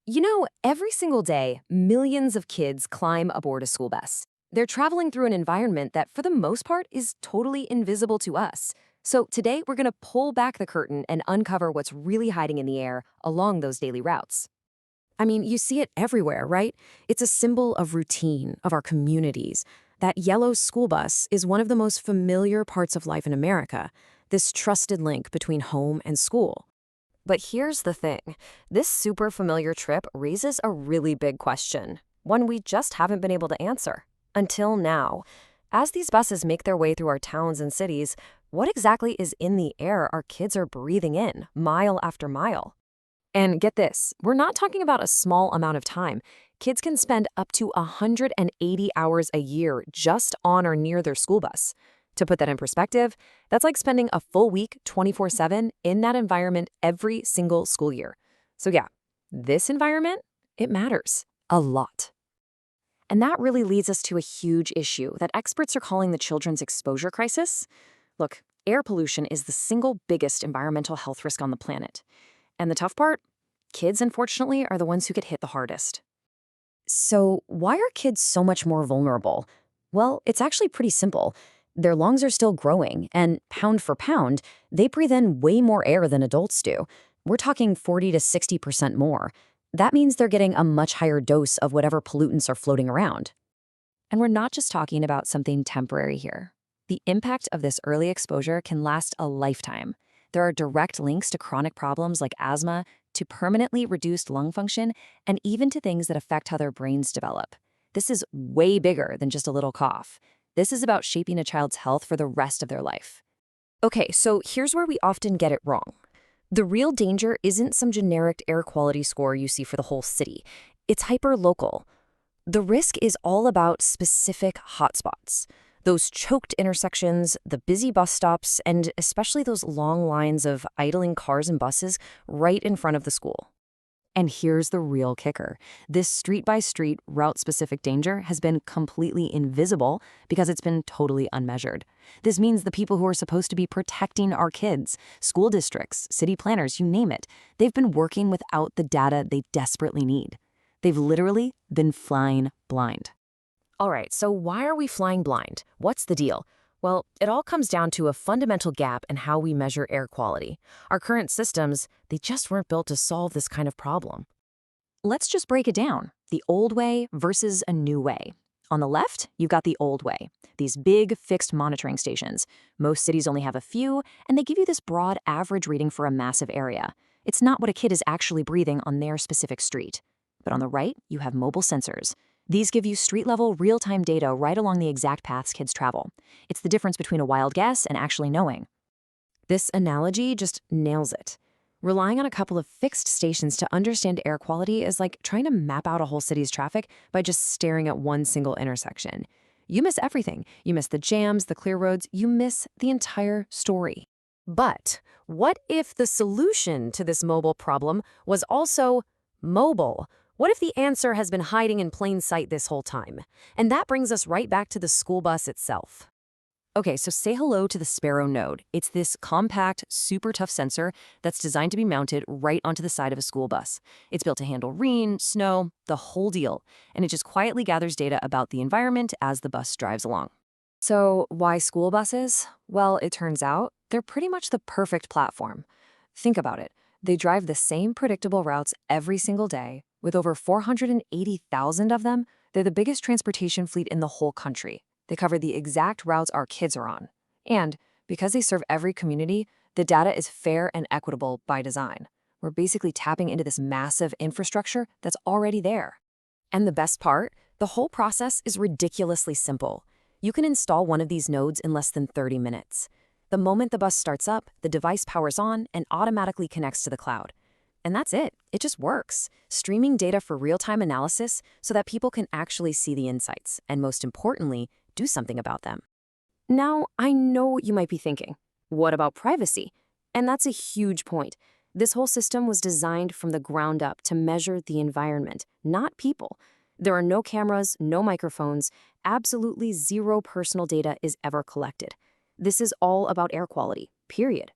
Every single day, millions of kids climb aboard a school bus. They're traveling through an environment that, for the most part, is totally invisible to us. So today, we're going to pull back the curtain and uncover what's really hiding in the air along those daily routes. I mean, you see it everywhere, right? It's a symbol of routine, of our communities. That yellow school bus is one of the most familiar parts of life in America, this trusted link between home and school. But here's the thing. This super familiar trip raises a really big question, one we just haven't been able to answer. Until now. As these buses make their way through our towns and cities, what exactly is in the air our kids are breathing in, mile after mile? And get this, we're not talking about a small amount of time. Kids can spend up to 180 hours a year just on or near their school bus. To put that in perspective, that's like spending a full week 24/7 in that environment every single school year. So yeah, this environment, it matters a lot. And that really leads us to a huge issue that experts are calling the children's exposure crisis. Look, air pollution is the single biggest environmental health risk on the planet. And the tough part? Kids, unfortunately, are the ones who get hit the hardest. So, why are kids so much more vulnerable? Well, it's actually pretty simple. Their lungs are still growing, and pound for pound, they breathe in way more air than adults do. We're talking 40 to 60% more. That means they're getting a much higher dose of whatever pollutants are floating around. And we're not just talking about something temporary here. The impact of this early exposure can last a lifetime. There are direct links to chronic problems like asthma, to permanently reduced lung function, and even to things that affect how their brains develop. This is way bigger than just a little cough. This is about shaping a child's health for the rest of their life. Okay, so here's where we often get it wrong. The real danger isn't some generic air quality score you see for the whole city. It's hyper-local. The risk is all about specific hotspots. Those choked intersections, the busy bus stops, and especially those long lines of idling cars and buses right in front of the school. And here's the real kicker. This street-by-street, route-specific danger has been completely invisible because it's been totally unmeasured. This means the people who are supposed to be protecting our kids, school districts, city planners, you name it, they've been working without the data they desperately need. They've literally been flying blind. All right, so why are we flying blind? What's the deal? Well, it all comes down to a fundamental gap in how we measure air quality. Our current systems, they just weren't built to solve this kind of problem. Let's just break it down. The old way versus a new way. On the left, you've got the old way. These big, fixed monitoring stations. Most cities only have a few, and they give you this broad average reading for a massive area. It's not what a kid is actually breathing on their specific street. But on the right, you have mobile sensors. These give you street-level, real-time data right along the exact paths kids travel. It's the difference between a wild guess and actually knowing. This analogy just nails it. Relying on a couple of fixed stations to understand air quality is like trying to map out a whole city's traffic by just staring at one single intersection. You miss everything. You miss the jams, the clear roads. You miss the entire story. But what if the solution to this mobile problem was also mobile? What if the answer has been hiding in plain sight this whole time? And that brings us right back to the school bus itself. Okay, so say hello to the Sparrow node. It's this compact, super tough sensor that's designed to be mounted right onto the side of a school bus. It's built to handle rain, snow, the whole deal, and it just quietly gathers data about the environment as the bus drives along. So why school buses? Well, it turns out they're pretty much the perfect platform. Think about it. They drive the same predictable routes every single day. With over 480,000 of them, they're the biggest transportation fleet in the whole country. They cover the exact routes our kids are on. And because they serve every community, the data is fair and equitable by design. We're basically tapping into this massive infrastructure that's already there. And the best part, the whole process is ridiculously simple. You can install one of these nodes in less than 30 minutes. The moment the bus starts up, the device powers on and automatically connects to the cloud. And that's it. It just works. Streaming data for real-time analysis so that people can actually see the insights and, most importantly, do something about them. Now, I know what you might be thinking. What about privacy? And that's a huge point. This whole system was designed from the ground up to measure the environment, not people. There are no cameras, no microphones, absolutely zero personal data is ever collected. This is all about air quality, period.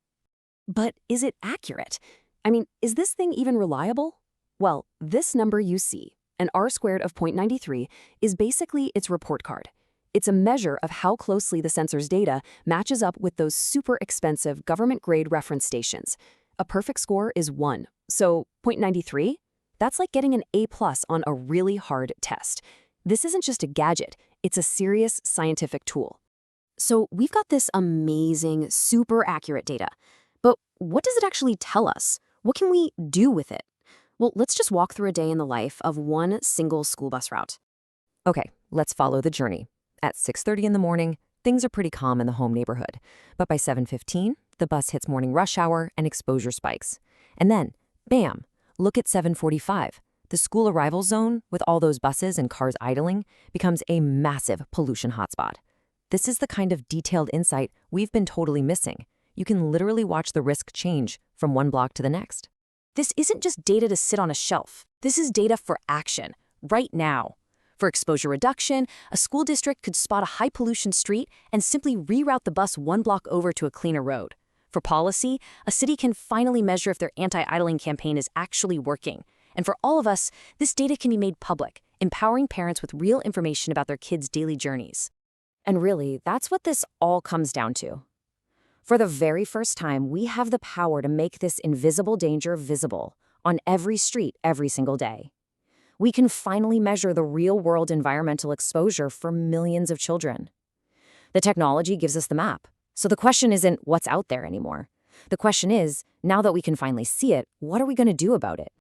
But is it accurate? I mean, is this thing even reliable? Well, this number you see, an r-squared of 0.93, is basically its report card. It's a measure of how closely the sensor's data matches up with those super expensive government-grade reference stations. A perfect score is 1, so 0.93? That's like getting an A+ on a really hard test. This isn't just a gadget, it's a serious scientific tool. So we've got this amazing, super accurate data. But what does it actually tell us? What can we do with it? Well, let's just walk through a day in the life of one single school bus route. Okay, let's follow the journey. At 6:30 in the morning, things are pretty calm in the home neighborhood. But by 7:15, the bus hits morning rush hour and exposure spikes. And then, bam, look at 7:45. The school arrival zone, with all those buses and cars idling, becomes a massive pollution hotspot. This is the kind of detailed insight we've been totally missing. You can literally watch the risk change from one block to the next. This isn't just data to sit on a shelf. This is data for action, right now. For exposure reduction, a school district could spot a high-pollution street and simply reroute the bus one block over to a cleaner road. For policy, a city can finally measure if their anti-idling campaign is actually working. And for all of us, this data can be made public, empowering parents with real information about their kids' daily journeys. And really, that's what this all comes down to. For the very first time, we have the power to make this invisible danger visible on every street every single day. We can finally measure the real-world environmental exposure for millions of children. The technology gives us the map, so the question isn't what's out there anymore. The question is, now that we can finally see it, what are we going to do about it?